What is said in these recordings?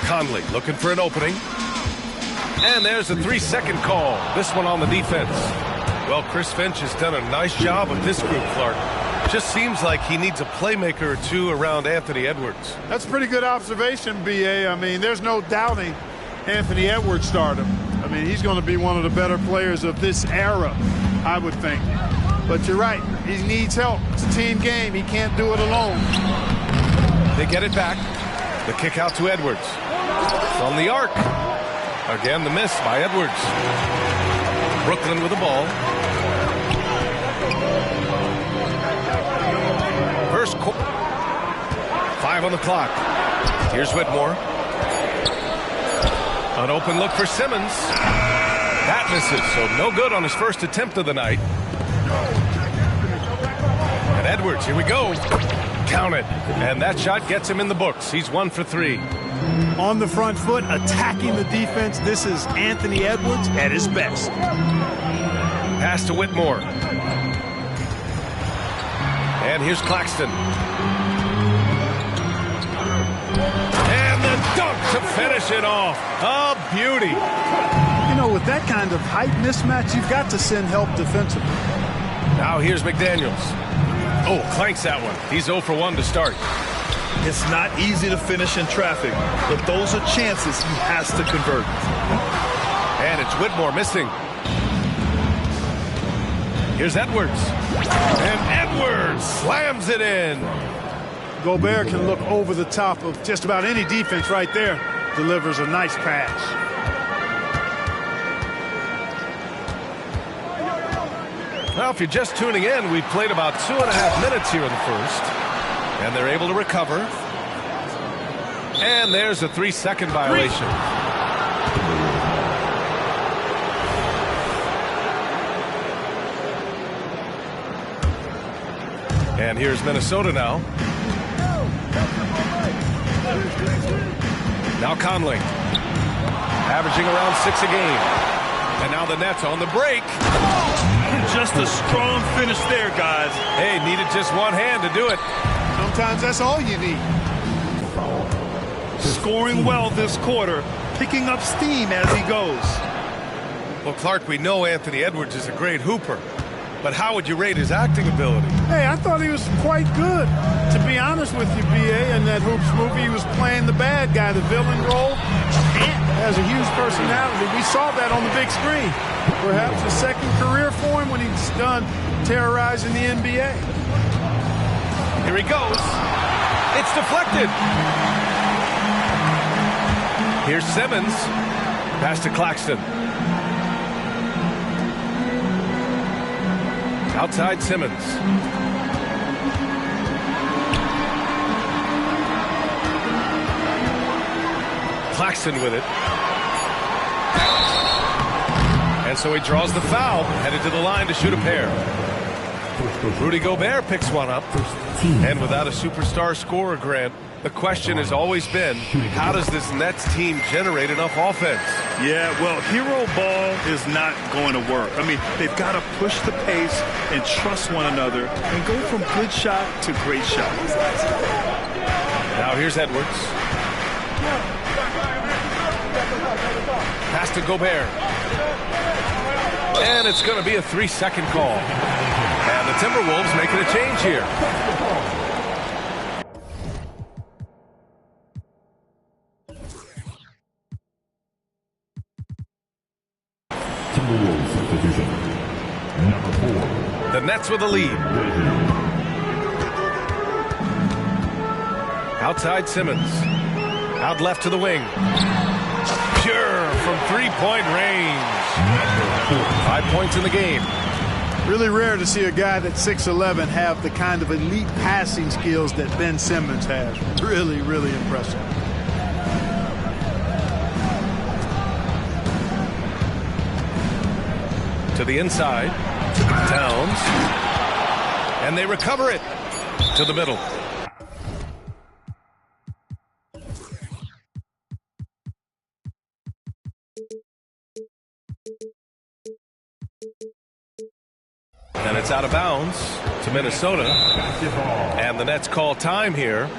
Conley looking for an opening. And there's a 3-second call. This one on the defense. Well, Chris Finch has done a nice job with this group, Clark. Just seems like he needs a playmaker or two around Anthony Edwards. That's a pretty good observation, B.A. I mean, there's no doubting Anthony Edwards' stardom. I mean, he's going to be one of the better players of this era, I would think. But you're right. He needs help. It's a team game. He can't do it alone. They get it back. The kick out to Edwards. From the arc. Again, the miss by Edwards. Brooklyn with the ball. First quarter. 5 on the clock. Here's Whitmore. An open look for Simmons. That misses, so no good on his first attempt of the night. And Edwards, here we go. Count it. And that shot gets him in the books. He's 1 for 3. On the front foot, attacking the defense. This is Anthony Edwards at his best. Pass to Whitmore. And here's Claxton. And the dunk to finish it off. A beauty. You know, with that kind of height mismatch, you've got to send help defensively. Now here's McDaniels. Oh, clanks that one. He's 0 for 1 to start. It's not easy to finish in traffic, but those are chances he has to convert. And it's Whitmore missing. Here's Edwards. And Edwards slams it in. Gobert can look over the top of just about any defense right there. Delivers a nice pass. Well, if you're just tuning in, we've played about 2.5 minutes here in the first. And they're able to recover. And there's a 3-second violation. And here's Minnesota now. Now Conley. Averaging around 6 a game. And now the Nets on the break. Just a strong finish there, guys. Hey, needed just one hand to do it. Sometimes that's all you need. Scoring well this quarter, picking up steam as he goes. Well, Clark, we know Anthony Edwards is a great hooper. But how would you rate his acting ability? Hey, I thought he was quite good. To be honest with you, B.A., in that Hoops movie, he was playing the bad guy, the villain role. Has a huge personality. We saw that on the big screen. Perhaps a second career for him when he's done terrorizing the NBA. Here he goes. It's deflected. Here's Simmons. Pass to Claxton. Outside Simmons. Claxton with it. And so he draws the foul, headed to the line to shoot a pair. Rudy Gobert picks one up. And without a superstar scorer, Grant, the question has always been, how does this Nets team generate enough offense? Yeah, well, hero ball is not going to work. I mean, they've got to push the pace and trust one another and go from good shot to great shot. Now here's Edwards. Pass to Gobert. And it's going to be a 3-second call. And the Timberwolves making a change here. Timberwolves division. Number 4. The Nets with the lead. Outside Simmons. Out left to the wing. Pure from three-point range. 5 points in the game. Really rare to see a guy that's 6'11" have the kind of elite passing skills that Ben Simmons has. Really, really impressive. To the inside. Towns. And they recover it. To the middle. And it's out of bounds to Minnesota. And the Nets call time here.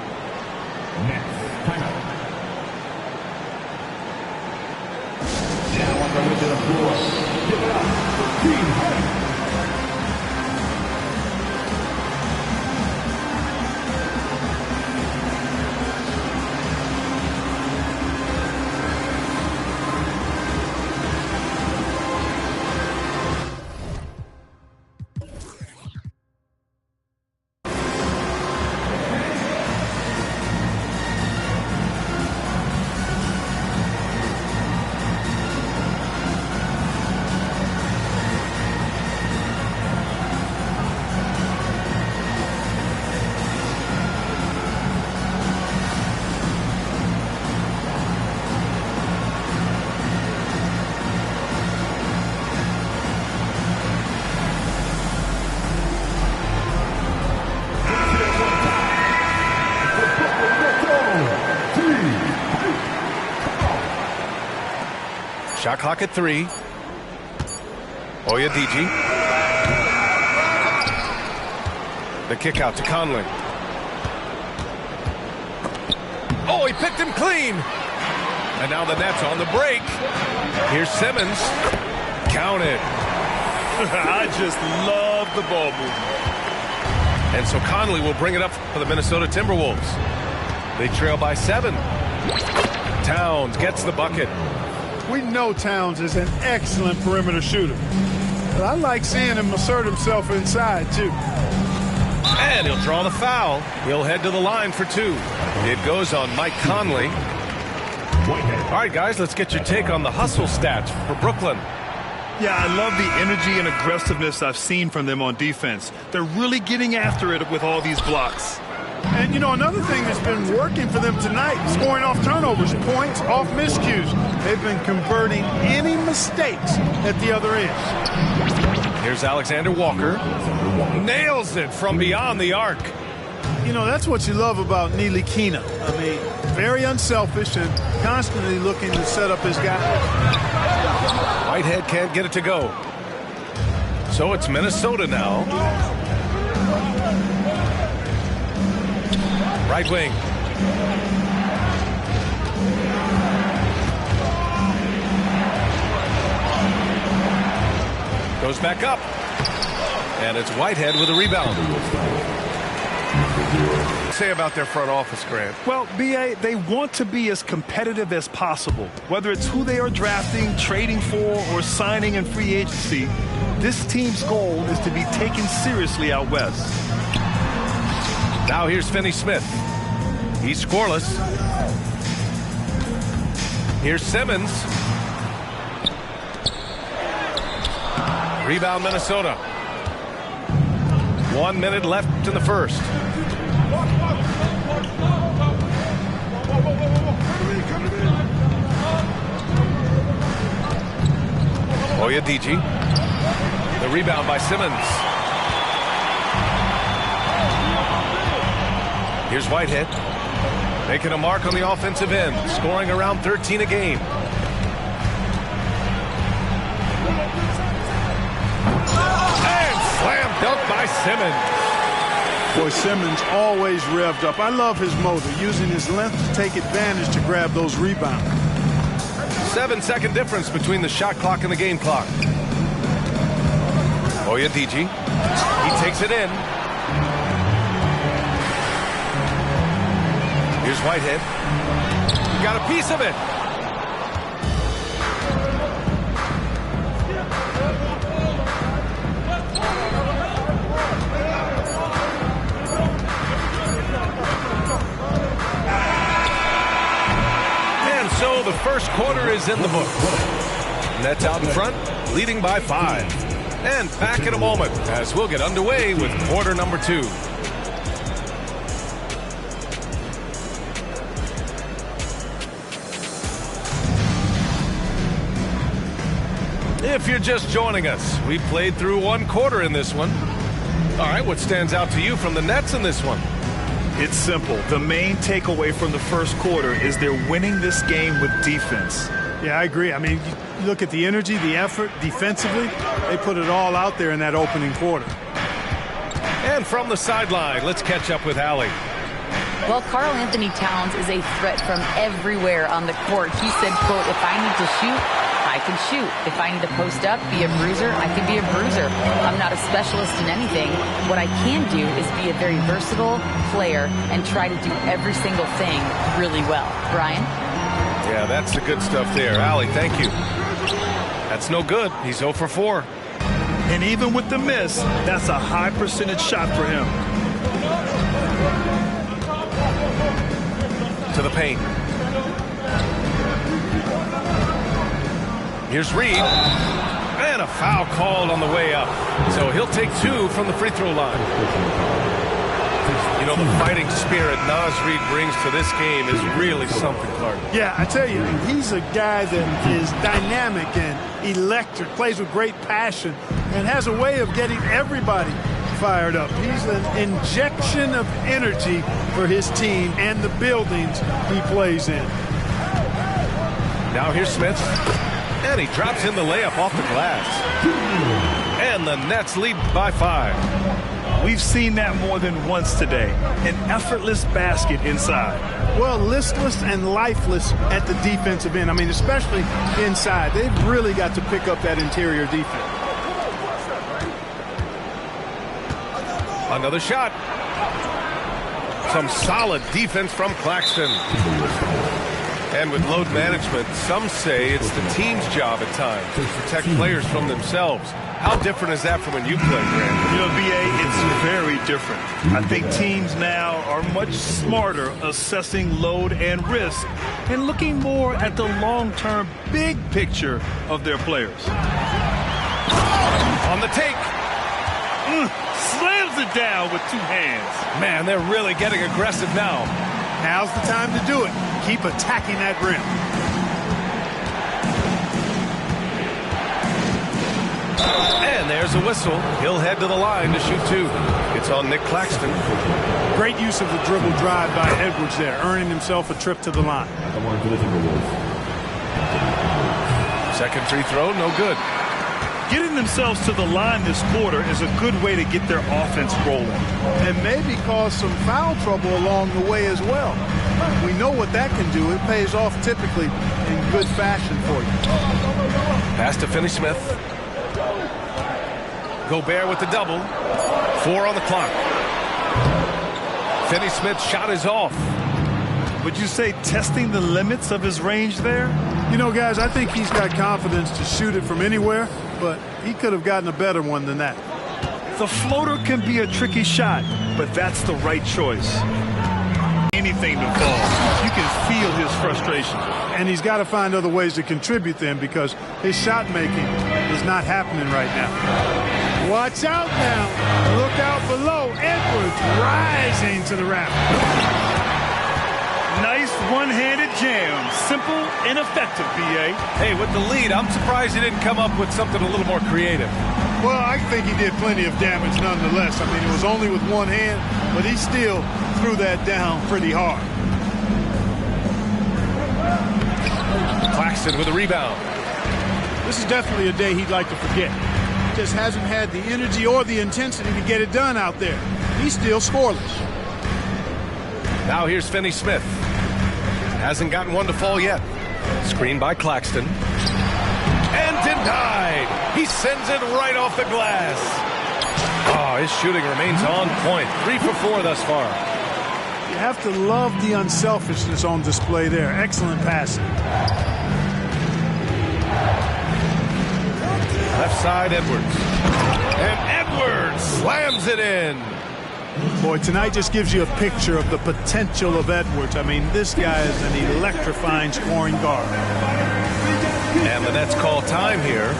Shot clock at 3. Oyediji. The kick out to Conley. Oh, he picked him clean. And now the Nets on the break. Here's Simmons. Counted. I just love the ball movement. And so Conley will bring it up for the Minnesota Timberwolves. They trail by 7. Towns gets the bucket. We know Towns is an excellent perimeter shooter. But I like seeing him assert himself inside, too. And he'll draw the foul. He'll head to the line for 2. It goes on Mike Conley. All right, guys, let's get your take on the hustle stats for Brooklyn. Yeah, I love the energy and aggressiveness I've seen from them on defense. They're really getting after it with all these blocks. And, you know, another thing that's been working for them tonight, scoring off turnovers, points off miscues. They've been converting any mistakes at the other end. Here's Alexander Walker. Nails it from beyond the arc. You know, that's what you love about Ntilikina. I mean, very unselfish and constantly looking to set up his guys. Whitehead can't get it to go. So it's Minnesota now. Right wing. Goes back up. And it's Whitehead with a rebound. Say about their front office, Grant? Well, B.A., they want to be as competitive as possible. Whether it's who they are drafting, trading for, or signing in free agency, this team's goal is to be taken seriously out west. Now here's Finney-Smith. He's scoreless. Here's Simmons. Rebound Minnesota. 1 minute left in the first. Oyediji. The rebound by Simmons. Here's Whitehead. Making a mark on the offensive end. Scoring around 13 a game. And slam dunk by Simmons. Boy, Simmons always revved up. I love his motor, using his length to take advantage to grab those rebounds. 7-second difference between the shot clock and the game clock. Oyediji. He takes it in. Here's Whitehead. Got a piece of it. And so the first quarter is in the books. Nets out in front, leading by 5. And back in a moment as we'll get underway with quarter number 2. If you're just joining us, we played through 1 quarter in this one. All right, what stands out to you from the Nets in this one? It's simple. The main takeaway from the first quarter is they're winning this game with defense. Yeah, I agree. I mean, you look at the energy, the effort, defensively, they put it all out there in that opening quarter. And from the sideline, let's catch up with Allie. Well, Karl Anthony Towns is a threat from everywhere on the court. He said, quote, if I need to shoot, I can shoot. If I need to post up, be a bruiser, I can be a bruiser. I'm not a specialist in anything. What I can do is be a very versatile player and try to do every single thing really well. Brian? Yeah, that's the good stuff there. Allie, thank you. That's no good. He's 0 for 4. And even with the miss, that's a high percentage shot for him. To the paint. Here's Reed. And a foul called on the way up. So he'll take 2 from the free throw line. You know, the fighting spirit Naz Reid brings to this game is really something, Clark. Yeah, I tell you, he's a guy that is dynamic and electric, plays with great passion, and has a way of getting everybody fired up. He's an injection of energy for his team and the buildings he plays in. Now here's Smith. And he drops in the layup off the glass. And the Nets lead by 5. We've seen that more than once today. An effortless basket inside. Well, listless and lifeless at the defensive end. I mean, especially inside. They've really got to pick up that interior defense. Another shot. Some solid defense from Claxton. And with load management, some say it's the team's job at times to protect players from themselves. How different is that from when you played, Grant? You know, BA, it's very different. I think teams now are much smarter assessing load and risk and looking more at the long-term big picture of their players. On the take. Slams it down with 2 hands. Man, they're really getting aggressive now. Now's the time to do it. Keep attacking that rim. And there's a whistle. He'll head to the line to shoot 2. It's on Nick Claxton. Great use of the dribble drive by Edwards there, earning himself a trip to the line. Second free throw, no good. Getting themselves to the line this quarter is a good way to get their offense rolling. And maybe cause some foul trouble along the way as well. We know what that can do. It pays off typically in good fashion for you. Pass to Finney-Smith. Gobert with the double. 4 on the clock. Finney-Smith's shot is off. Would you say testing the limits of his range there? You know, guys, I think he's got confidence to shoot it from anywhere, but he could have gotten a better one than that. The floater can be a tricky shot, but that's the right choice. Anything to fall. You can feel his frustration. And he's got to find other ways to contribute then, because his shot making is not happening right now. Watch out now. Look out below. Edwards rising to the rack. Nice one-handed jam. Simple and effective, B.A. Hey, with the lead, I'm surprised he didn't come up with something a little more creative. Well, I think he did plenty of damage nonetheless. I mean, it was only with one hand, but he still threw that down pretty hard. Claxton with a rebound. This is definitely a day he'd like to forget. He just hasn't had the energy or the intensity to get it done out there. He's still scoreless. Now here's Finney-Smith. Hasn't gotten one to fall yet. Screened by Claxton. And denied. He sends it right off the glass. Oh, his shooting remains on point. 3 for 4 thus far. You have to love the unselfishness on display there. Excellent passing. Left side, Edwards. And Edwards slams it in. Boy, tonight just gives you a picture of the potential of Edwards. I mean, this guy is an electrifying scoring guard. And the Nets call time here.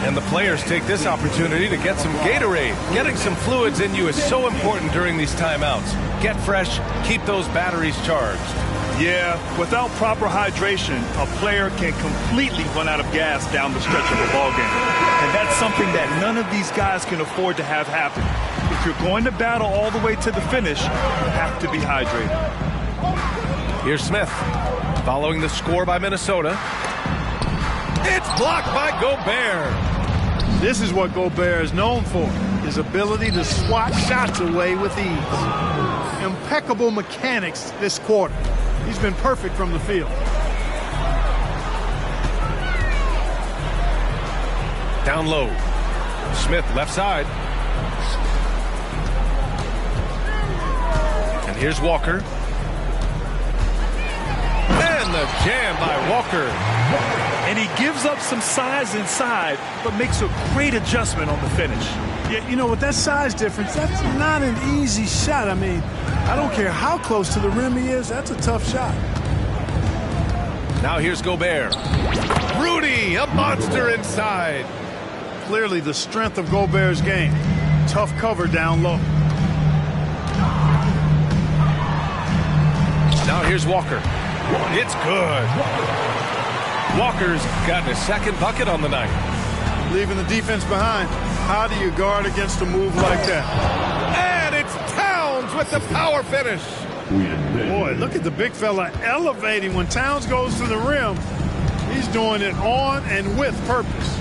And the players take this opportunity to get some Gatorade. Getting some fluids in you is so important during these timeouts. Get fresh, keep those batteries charged. Yeah, without proper hydration, a player can completely run out of gas down the stretch of a ball game. And that's something that none of these guys can afford to have happen. If you're going to battle all the way to the finish, you have to be hydrated. Here's Smith, following the score by Minnesota. It's blocked by Gobert. This is what Gobert is known for, his ability to swat shots away with ease. Impeccable mechanics this quarter. He's been perfect from the field. Down low. Smith left side. And here's Walker. And the jam by Walker. And he gives up some size inside, but makes a great adjustment on the finish. Yeah, you know, with that size difference, that's not an easy shot. I mean, I don't care how close to the rim he is, that's a tough shot. Now here's Gobert. Rudy, a monster inside. Clearly the strength of Gobert's game. Tough cover down low. Now here's Walker. It's good. Walker's gotten his second bucket on the night. Leaving the defense behind. How do you guard against a move like that? And it's Towns with the power finish. Boy, look at the big fella elevating when Towns goes to the rim. He's doing it on and with purpose.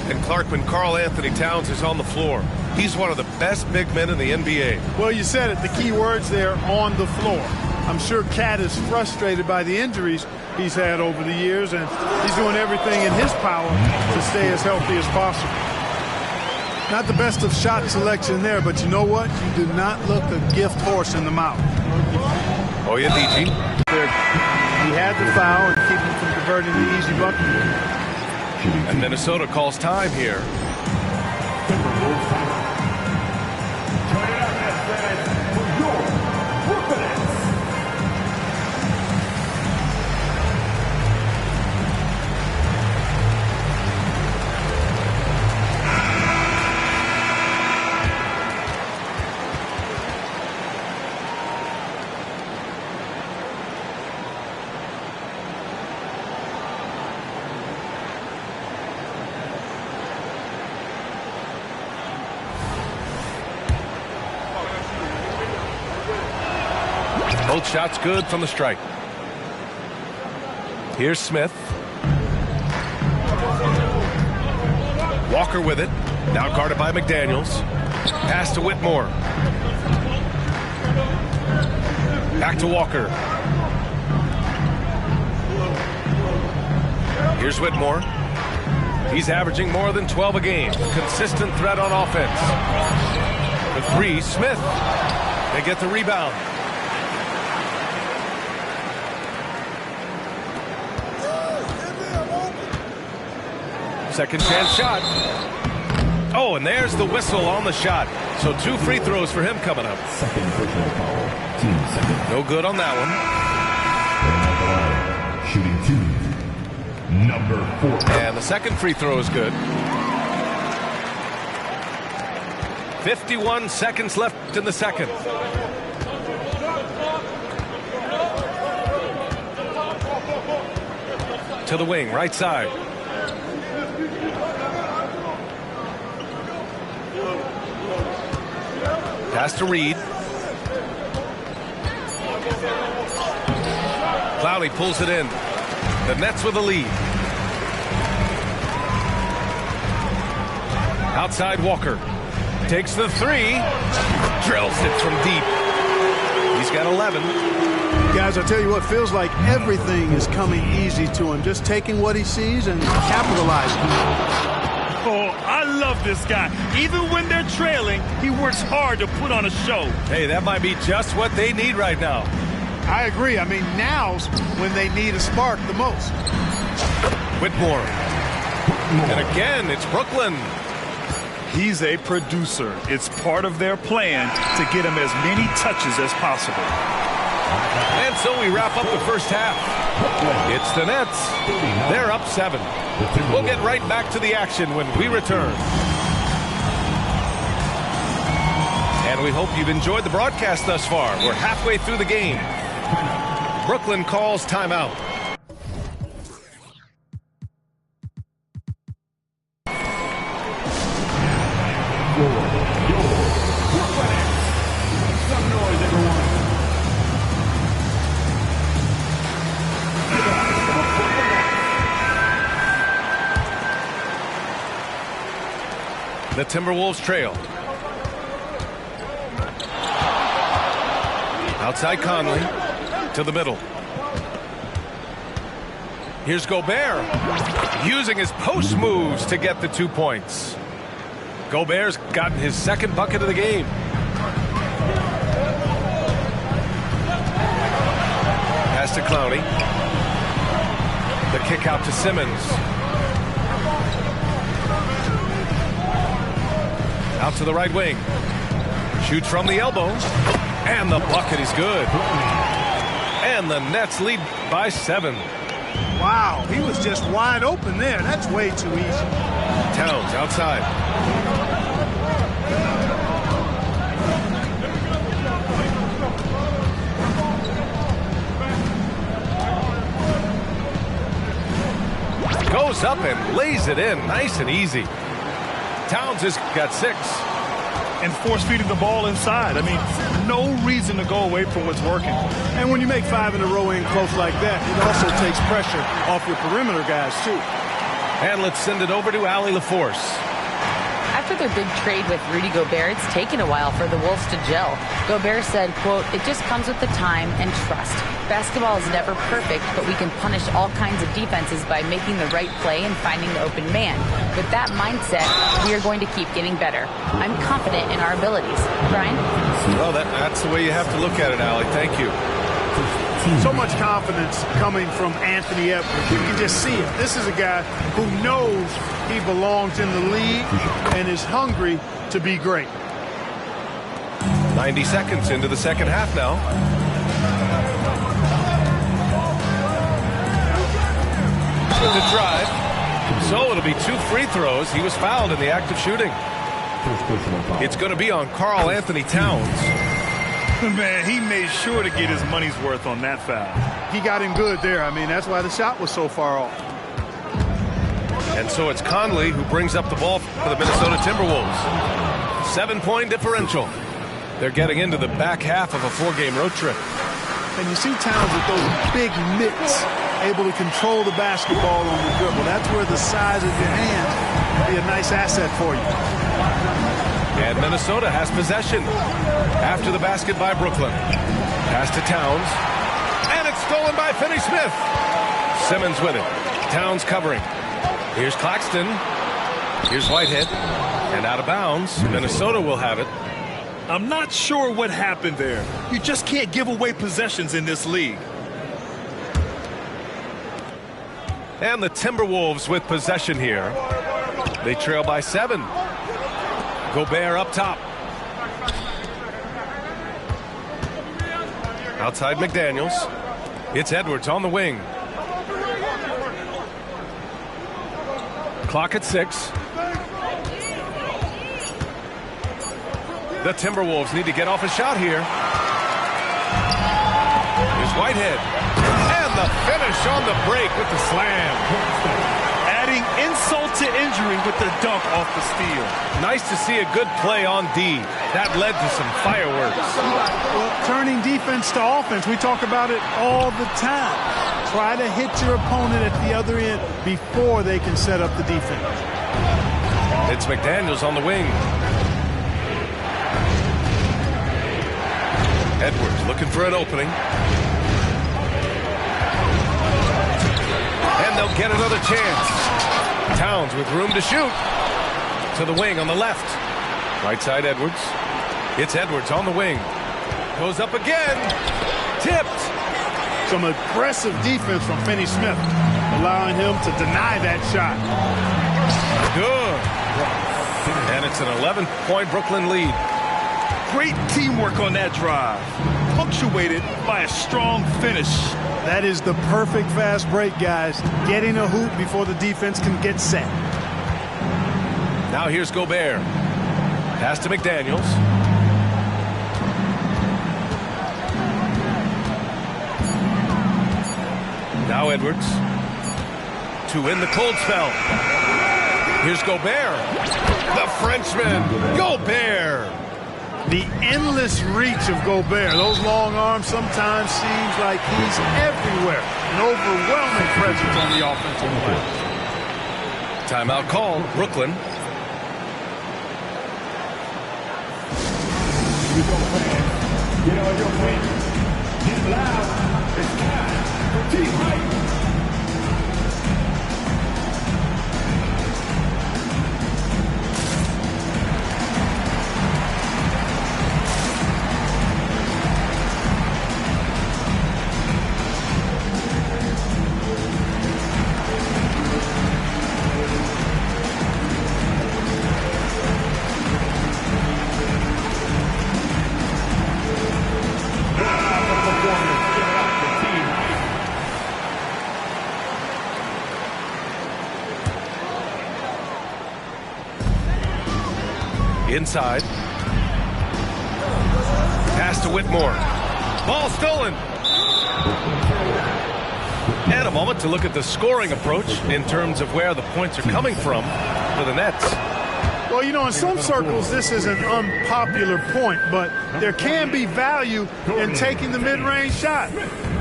And Clark, when Karl Anthony Towns is on the floor, he's one of the best big men in the NBA. Well, you said it. The key words there, on the floor. I'm sure Cat is frustrated by the injuries he's had over the years, and he's doing everything in his power to stay as healthy as possible. Not the best of shot selection there, but you know what? You do not look a gift horse in the mouth. Oyedici. He had the foul and keep him from converting the easy bucket. And Minnesota calls time here. Both shots good from the strike. Here's Smith. Walker with it. Now guarded by McDaniels. Pass to Whitmore. Back to Walker. Here's Whitmore. He's averaging more than 12 a game. Consistent threat on offense. The three, Smith. They get the rebound. Second chance shot. Oh, and there's the whistle on the shot. So 2 free throws for him coming up. Second personal foul. Team second. No good on that one. Shooting 2. Number 4. And the second free throw is good. 51 seconds left in the second. To the wing, right side. Pass to Reed. Clowney pulls it in. The Nets with the lead. Outside Walker. Takes the three. Drills it from deep. He's got 11. Guys, I'll tell you what, feels like everything is coming easy to him. Just taking what he sees and capitalizing. Oh, I love this guy. Even when they're trailing, he works hard to put on a show. Hey, that might be just what they need right now. I agree. I mean, now's when they need a spark the most. Whitmore. And again, it's Brooklyn. He's a producer. It's part of their plan to get him as many touches as possible. And so we wrap up the first half. It's the Nets. They're up 7. We'll get right back to the action when we return. And we hope you've enjoyed the broadcast thus far. We're halfway through the game. Brooklyn calls timeout. Some noise, everyone. The Timberwolves trail. Outside Conley to the middle. Here's Gobert using his post moves to get the 2 points. Gobert's gotten his second bucket of the game. Pass to Clowney. The kick out to Simmons. Out to the right wing. Shoots from the elbow. And the bucket is good. And the Nets lead by 7. Wow, he was just wide open there. That's way too easy. Towns outside. Goes up and lays it in nice and easy. Towns has got 6. and force-feeding the ball inside. I mean, no reason to go away from what's working. And when you make 5 in a row in close like that, it also takes pressure off your perimeter guys, too. And let's send it over to Allie LaForce. After their big trade with Rudy Gobert, it's taken a while for the Wolves to gel. Gobert said, quote, "It just comes with the time and trust. Basketball is never perfect, but we can punish all kinds of defenses by making the right play and finding the open man. With that mindset, we are going to keep getting better. I'm confident in our abilities." Brian? Well, that's the way you have to look at it, Allie. Thank you. So much confidence coming from Anthony Edwards. You can just see it. This is a guy who knows he belongs in the league and is hungry to be great. 90 seconds into the second half now. With the drive. So it'll be 2 free throws. He was fouled in the act of shooting. It's going to be on Karl Anthony Towns. Man, he made sure to get his money's worth on that foul. He got him good there. I mean, that's why the shot was so far off. And so it's Conley who brings up the ball for the Minnesota Timberwolves. 7-point differential. They're getting into the back half of a 4-game road trip. And you see Towns with those big mitts, able to control the basketball on the dribble. That's where the size of your hand will be a nice asset for you. And Minnesota has possession after the basket by Brooklyn. Pass to Towns. And it's stolen by Finney-Smith. Simmons with it. Towns covering. Here's Claxton. Here's Whitehead. And out of bounds. Minnesota will have it. I'm not sure what happened there. You just can't give away possessions in this league. And the Timberwolves with possession here. They trail by 7. Gobert up top. Outside McDaniels. It's Edwards on the wing. Clock at 6. The Timberwolves need to get off a shot here. Here's Whitehead. And the finish on the break with the slam. Adding insult to injury with the dunk off the steal. Nice to see a good play on D. That led to some fireworks. Well, turning defense to offense, we talk about it all the time. Try to hit your opponent at the other end before they can set up the defense. It's McDaniels on the wing. Edwards looking for an opening. And they'll get another chance. Towns with room to shoot. To the wing on the left. Right side Edwards. It's Edwards on the wing. Goes up again. Tipped. Some aggressive defense from Finney-Smith, allowing him to deny that shot. Good. And it's an 11-point Brooklyn lead. Great teamwork on that drive, punctuated by a strong finish. That is the perfect fast break, guys. Getting a hoop before the defense can get set. Now here's Gobert. Pass to McDaniels. Now Edwards. To end the cold spell. Here's Gobert. The Frenchman. Gobert. The endless reach of Gobert. Those long arms sometimes seems like he's everywhere. An overwhelming presence on the offensive glass. Timeout called. Brooklyn. Get on your feet. Get loud. It's time for Team Hype. Inside. Pass to Whitmore. Ball stolen. And a moment to look at the scoring approach in terms of where the points are coming from for the Nets. Well, you know, in some circles, this is an unpopular point, but there can be value in taking the mid-range shot.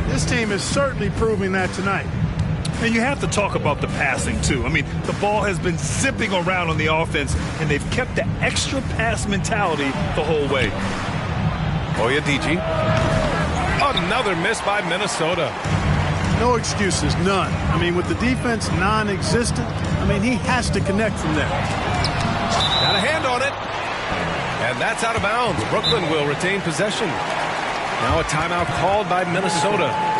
This team is certainly proving that tonight. And you have to talk about the passing, too. I mean, the ball has been zipping around on the offense, and they've kept the extra pass mentality the whole way. Oyediji. Another miss by Minnesota. No excuses, none. I mean, with the defense non-existent, I mean, he has to connect from there. Got a hand on it. And that's out of bounds. Brooklyn will retain possession. Now a timeout called by Minnesota.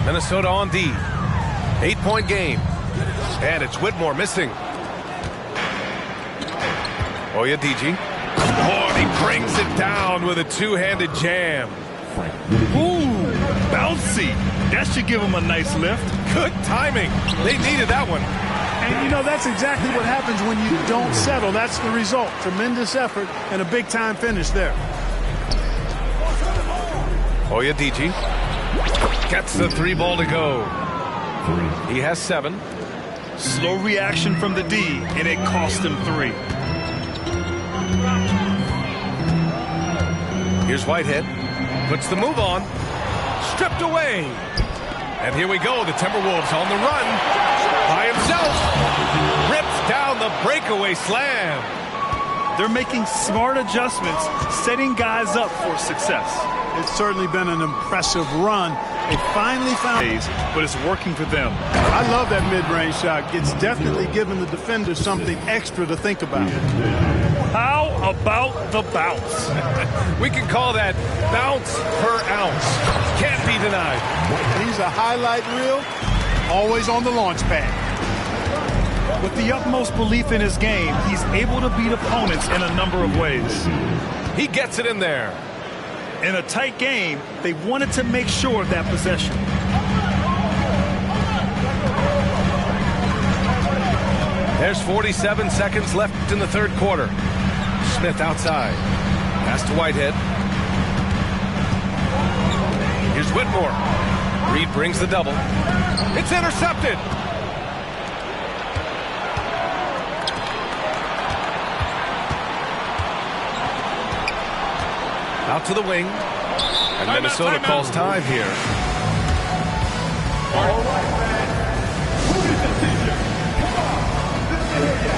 Minnesota on D. 8-point game. And it's Whitmore missing. Oyediji. Oh, he brings it down with a two-handed jam. Ooh, bouncy. That should give him a nice lift. Good timing. They needed that one. And, you know, that's exactly what happens when you don't settle. That's the result. Tremendous effort and a big-time finish there. Oyediji gets the 3 ball to go. He has 7. Slow reaction from the D, and it cost him 3. Here's Whitehead. Puts the move on. Stripped away. And here we go. The Timberwolves on the run. By himself. Rips down the breakaway slam. They're making smart adjustments, setting guys up for success. It's certainly been an impressive run. They finally found it, but it's working for them. I love that mid-range shot. It's definitely given the defender something extra to think about. How about the bounce? We can call that bounce per ounce. Can't be denied. He's a highlight reel, always on the launch pad. With the utmost belief in his game, he's able to beat opponents in a number of ways. He gets it in there. In a tight game, they wanted to make sure of that possession. There's 47 seconds left in the third quarter. Smith outside. Pass to Whitehead. Here's Whitmore. Reed brings the double. It's intercepted. Out to the wing. And Minnesota calls time here. All right, man. Who is the teacher? Come on. Let's hear ya.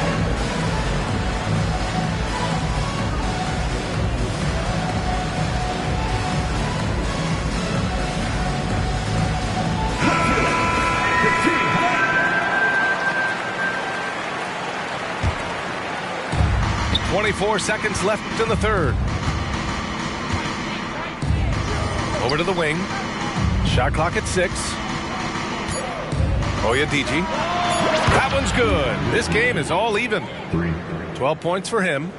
The team. 24 seconds left in the third. Over to the wing. Shot clock at 6. Oyediji. That one's good. This game is all even. 12 points for him.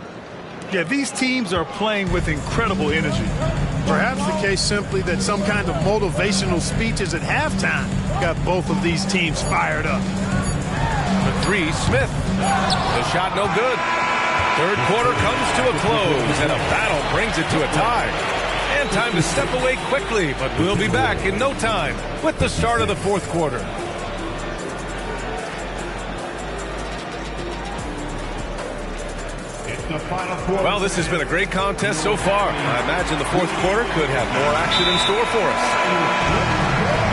Yeah, these teams are playing with incredible energy. Perhaps the case simply that some kind of motivational speeches at halftime got both of these teams fired up. The 3, Smith. The shot no good. Third quarter comes to a close, and a battle brings it to a tie. And time to step away quickly, but we'll be back in no time with the start of the fourth quarter. Well, this has been a great contest so far. I imagine the fourth quarter could have more action in store for us.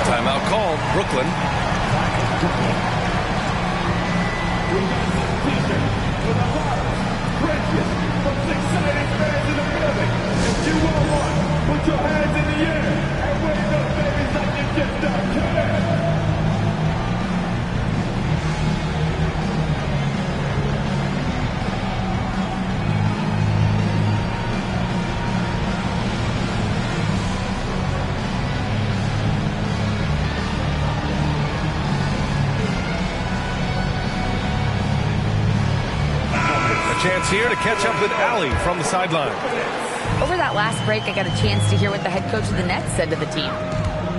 Timeout called, Brooklyn. Put your hands in the air and wave those babies like you just don't care. A chance here to catch up with Allie from the sideline. Over that last break, I got a chance to hear what the head coach of the Nets said to the team.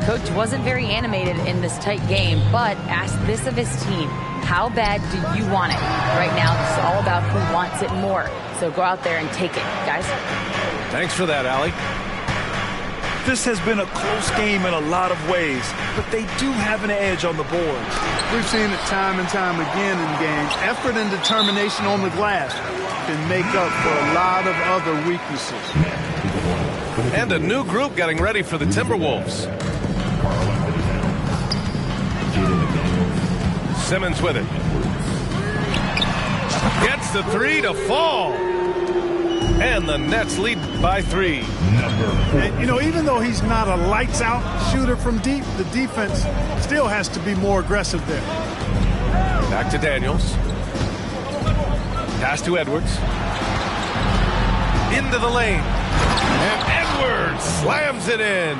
Coach wasn't very animated in this tight game, but asked this of his team. How bad do you want it? Right now, it's all about who wants it more. So go out there and take it, guys. Thanks for that, Allie. This has been a close game in a lot of ways, but they do have an edge on the boards. We've seen it time and time again in games. Effort and determination on the glass can make up for a lot of other weaknesses. And a new group getting ready for the Timberwolves. Simmons with it. Gets the three to fall. And the Nets lead by 3. And, you know, even though he's not a lights-out shooter from deep, the defense still has to be more aggressive there. Back to Daniels. Pass to Edwards. Into the lane. And Edwards slams it in.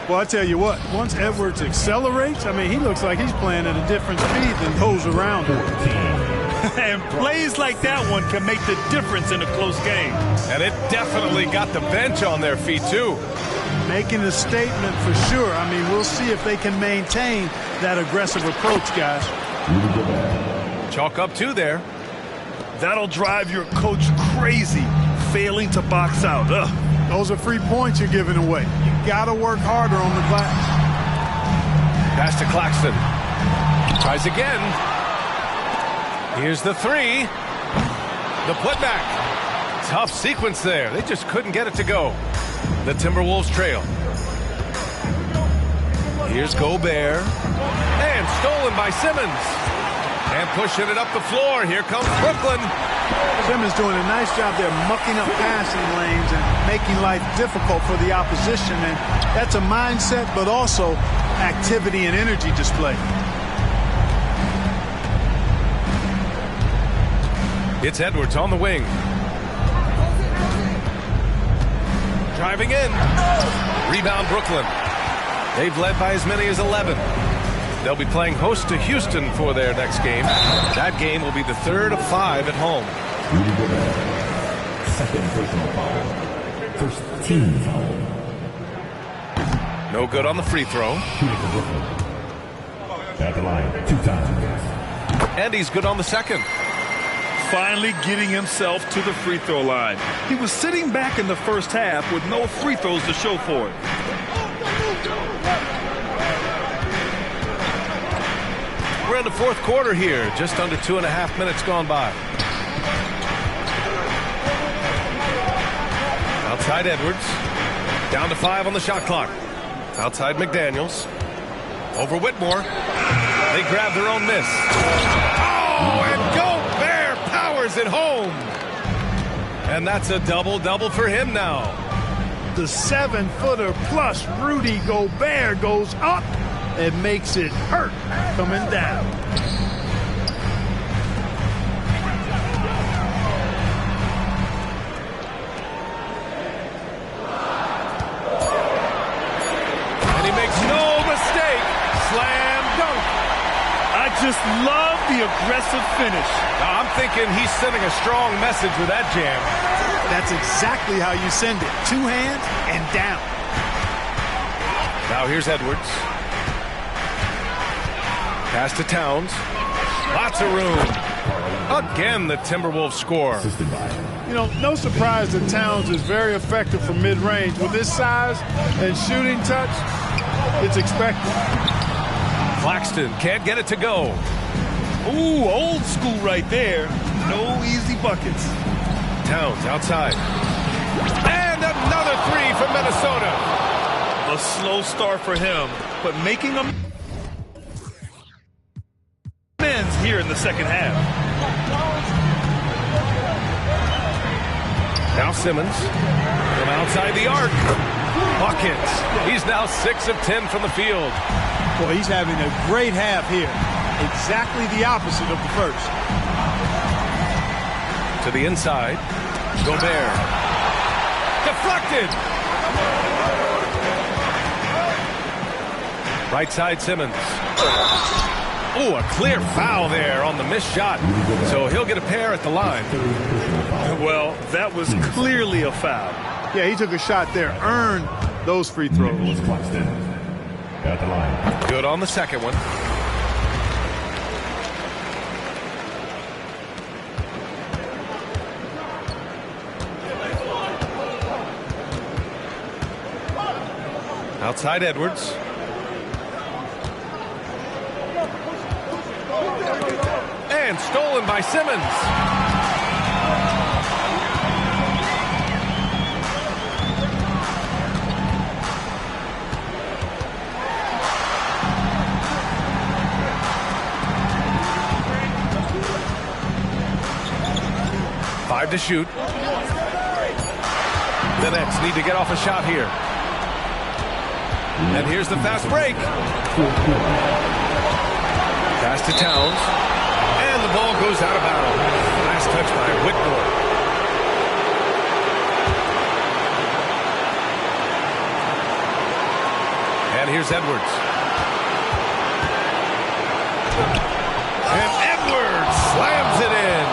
Well, I tell you what, once Edwards accelerates, I mean, he looks like he's playing at a different speed than those around him. And plays like that one can make the difference in a close game. And it definitely got the bench on their feet, too. Making a statement for sure. I mean, we'll see if they can maintain that aggressive approach, guys. Chalk up 2 there. That'll drive your coach crazy, failing to box out. Ugh. Those are free points you're giving away. You got to work harder on the glass. Pass to Claxton. Tries again. Here's the 3. The putback. Tough sequence there. They just couldn't get it to go. The Timberwolves trail. Here's Gobert. And stolen by Simmons. And pushing it up the floor. Here comes Brooklyn. Simmons doing a nice job there mucking up passing lanes and making life difficult for the opposition. And that's a mindset, but also activity and energy display. It's Edwards on the wing. Driving in. Rebound Brooklyn. They've led by as many as 11. They'll be playing host to Houston for their next game. That game will be the 3rd of 5 at home. Second personal foul. First team foul. No good on the free throw. At the line, 2 times. And he's good on the second. Finally getting himself to the free throw line. He was sitting back in the first half with no free throws to show for it. We're in the 4th quarter here. Just under 2.5 minutes gone by. Outside Edwards. Down to 5 on the shot clock. Outside McDaniels. Over Whitmore. They grab their own miss. Oh, and Gobert powers it home. And that's a double-double for him now. The 7-footer plus Rudy Gobert goes up and makes it hurt coming down. And he makes no mistake. Slam dunk. I just love the aggressive finish. Now, I'm thinking he's sending a strong message with that jam. That's exactly how you send it. 2 hands and down. Now here's Edwards. Pass to Towns. Lots of room. Again, the Timberwolves score. You know, no surprise that Towns is very effective from mid-range. With his size and shooting touch, it's expected. Claxton can't get it to go. Ooh, old school right there. No easy buckets. Towns outside. And another 3 from Minnesota. A slow start for him, but making amends here in the second half. Now Simmons from outside the arc. Buckets. He's now 6 of 10 from the field. Boy, he's having a great half here. Exactly the opposite of the first. To the inside. Gobert. Deflected. Right side Simmons. Oh, a clear foul there on the missed shot. So he'll get a pair at the line. Well, that was clearly a foul. Yeah, he took a shot there, earned those free throws. at the line. Good on the second one. Outside Edwards. And stolen by Simmons. Five to shoot. The Nets need to get off a shot here. And here's the fast break. Pass to Towns. And the ball goes out of bounds. Last touch by Whitmore. And here's Edwards. And Edwards slams it in.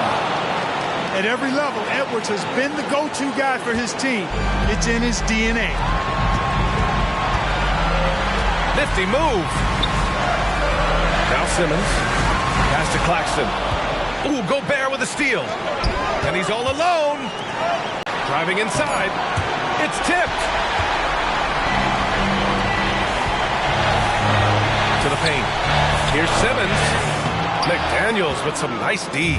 At every level, Edwards has been the go-to guy for his team. It's in his DNA. Nifty move. Now Simmons. Pass to Claxton. Ooh, Gobert with a steal. And he's all alone. Driving inside. It's tipped. To the paint. Here's Simmons. McDaniels with some nice D.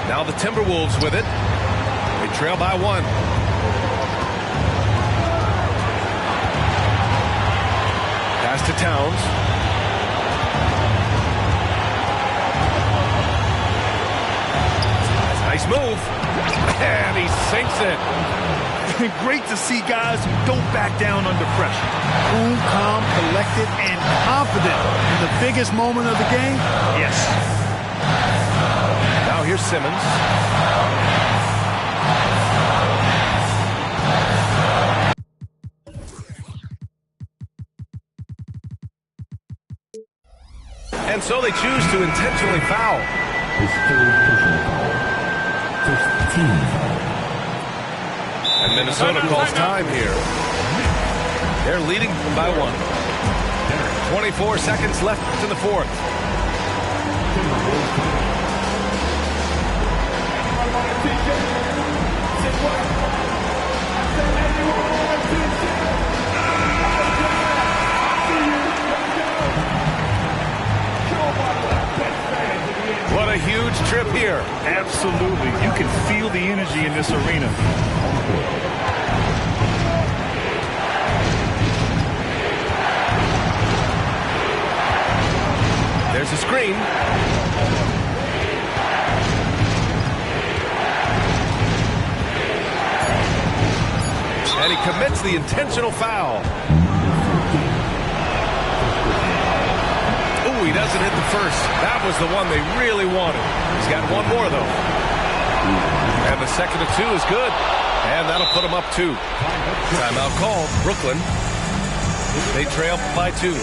Now the Timberwolves with it. They trail by one. Pass to Towns. Nice move. And he sinks it. Great to see guys who don't back down under pressure. Cool, calm, collected, and confident in the biggest moment of the game. Yes. Now here's Simmons. And so they choose to intentionally foul. His third personal foul. First team foul. And Minnesota calls time here. They're leading by one. 24 seconds left in the fourth. What a huge trip here. Absolutely. You can feel the energy in this arena. There's a screen. And he commits the intentional foul. Ooh, he doesn't hit the first. That was the one they really wanted. He's got one more, though. And the second of two is good. And that'll put him up two. Timeout called. Brooklyn. They trail by two.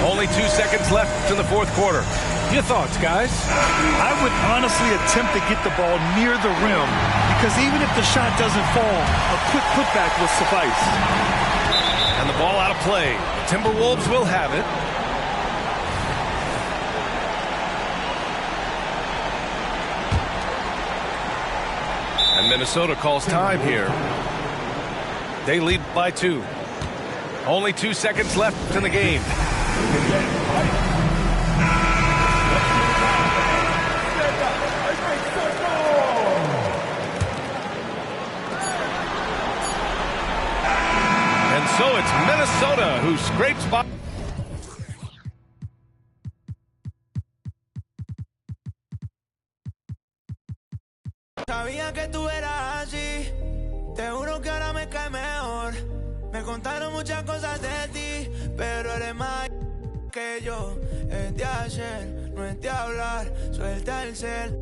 Only 2 seconds left in the fourth quarter. Your thoughts, guys? I would honestly attempt to get the ball near the rim because even if the shot doesn't fall, a quick putback will suffice. And the ball out of play. The Timberwolves will have it. And Minnesota calls time here. They lead by two. Only 2 seconds left in the game. And so it's Minnesota who scrapes by. Sabía que tú eras así. Te juro que ahora me cae mejor. Me contaron muchas cosas de ti, pero eres más que yo. Es de ayer, no es de hablar. Suelta el cel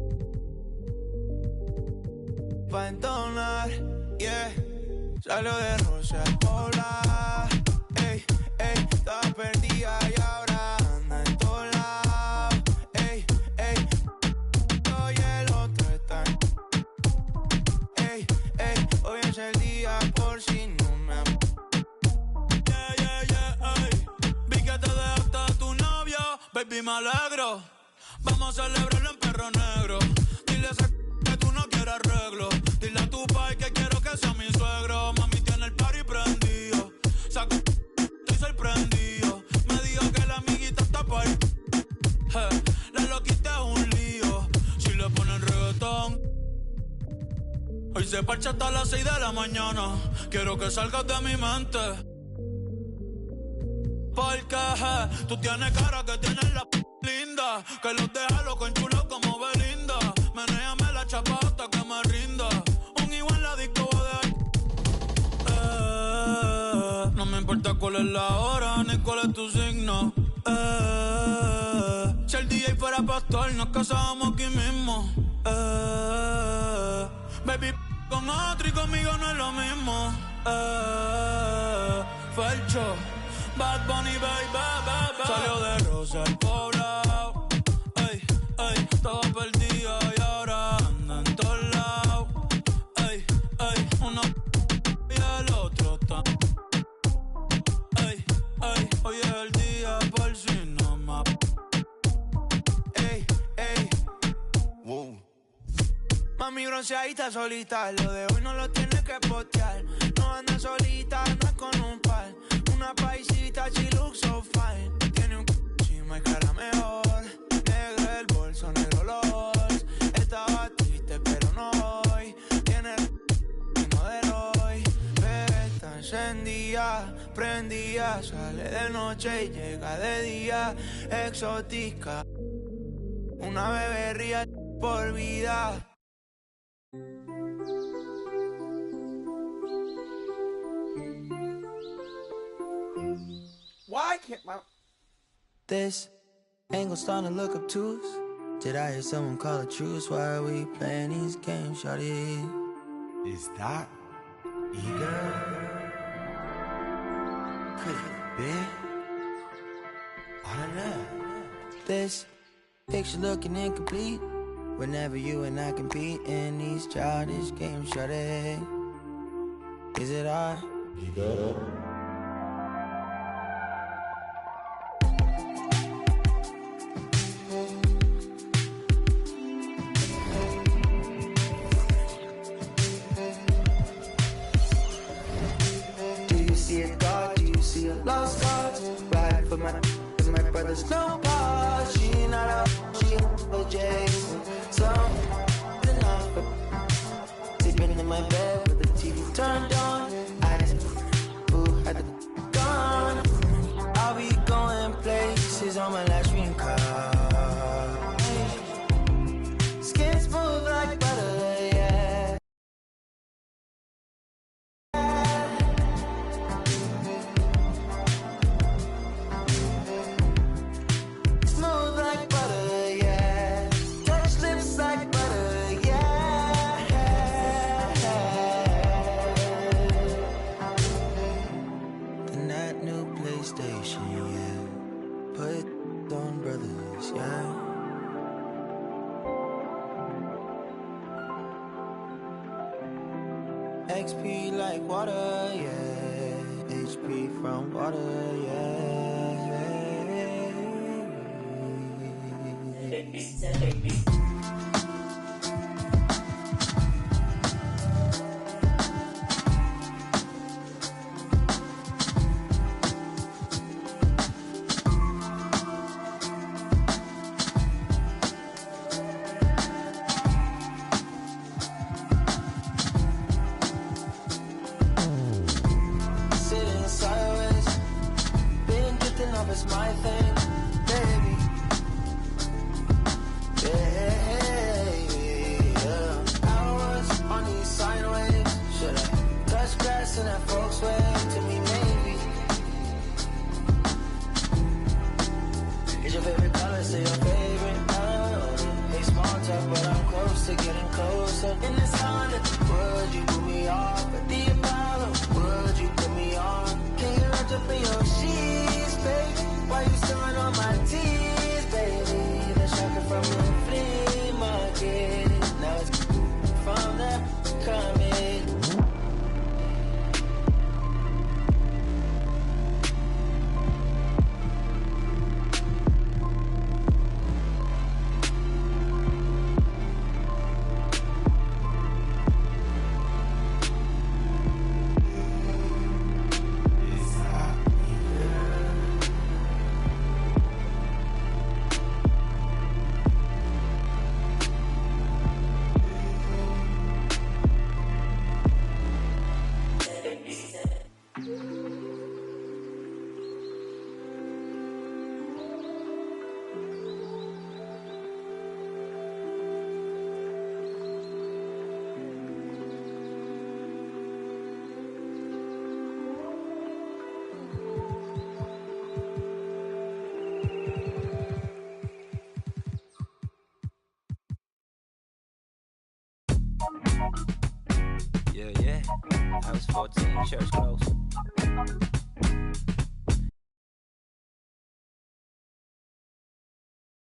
pa' entonar, yeah. Salió de Rosa al Pobla. Ey, ey, estaba perdida y ahora anda en todos lados. Ey, ey, yo y el otro están. Ey, ey, hoy es el día por si no me baby, me alegro. Vamos a celebrarlo en Perro Negro. Dile a ese que tú no quieres arreglo. Dile a tu pai que quiero que sea mi suegro. Mami tiene el party prendido. Saco, estoy sorprendido. Me dijo que la amiguita está por ahí. La loquita es un lío. Si le ponen reggaetón. Hoy se parcha hasta las 6 de la mañana. Quiero que salgas de mi mente. Porque tú tienes cara que tienes la linda. Que los deja loco enchulados como Belinda. Menéame la chapa hasta que me rinda. Un igual en la disco de no me importa cuál es la hora ni cuál es tu signo. Si el DJ fuera pastor nos casábamos aquí mismo. Baby, con otro y conmigo no es lo mismo. Felcho, Bad Bunny, baby. Salió de Rosa el poblado. Ey, ey, estaba perdido y ahora anda en todos lados. Ey, ey, uno y el otro está. Ey, ey, hoy es el día por si no más. Ey, ey, wow. Mami bronceadita solita, lo de hoy no lo tienes que postear. No anda solita, anda con un par. Una paisita, she looks so fine. Tiene un chima y cara mejor. Negro el bolso, negro los. Estaba triste pero no hoy. Tiene el ritmo de hoy. Bebé está encendida, prendida. Sale de noche y llega de día. Exótica, una bebé ría por vida. Why can't my... This angle starting to look obtuse. Did I hear someone call a truce? Why are we playing these games, shawty? Is that eager? Could it be? I don't know. This picture looking incomplete. Whenever you and I compete in these childish games, shawty. Is it I? Eager? Lost cause, ride for my brother's no pause. She not a, she a Jason. So, enough for sleeping in my bed with the TV turned on. I just, ooh, had the gun. I'll be going places on my last dream car. Skin smooth like butter, yeah. XP like water, yeah. HP from water, yeah. It's my thing, baby. Yeah. Hours on these sine waves. Should I touch grass in that Volkswagen? To me, maybe. Is your favorite color? Say your favorite color. Hey, small talk, but I'm close to getting closer. In this Honda, would you put me off at the Apollo? Would you put me on? Can you run up in your sheets, baby? Why you stealing all my tears, baby? The shocker from the flea market. Now it's from that coming. I was 14, church close.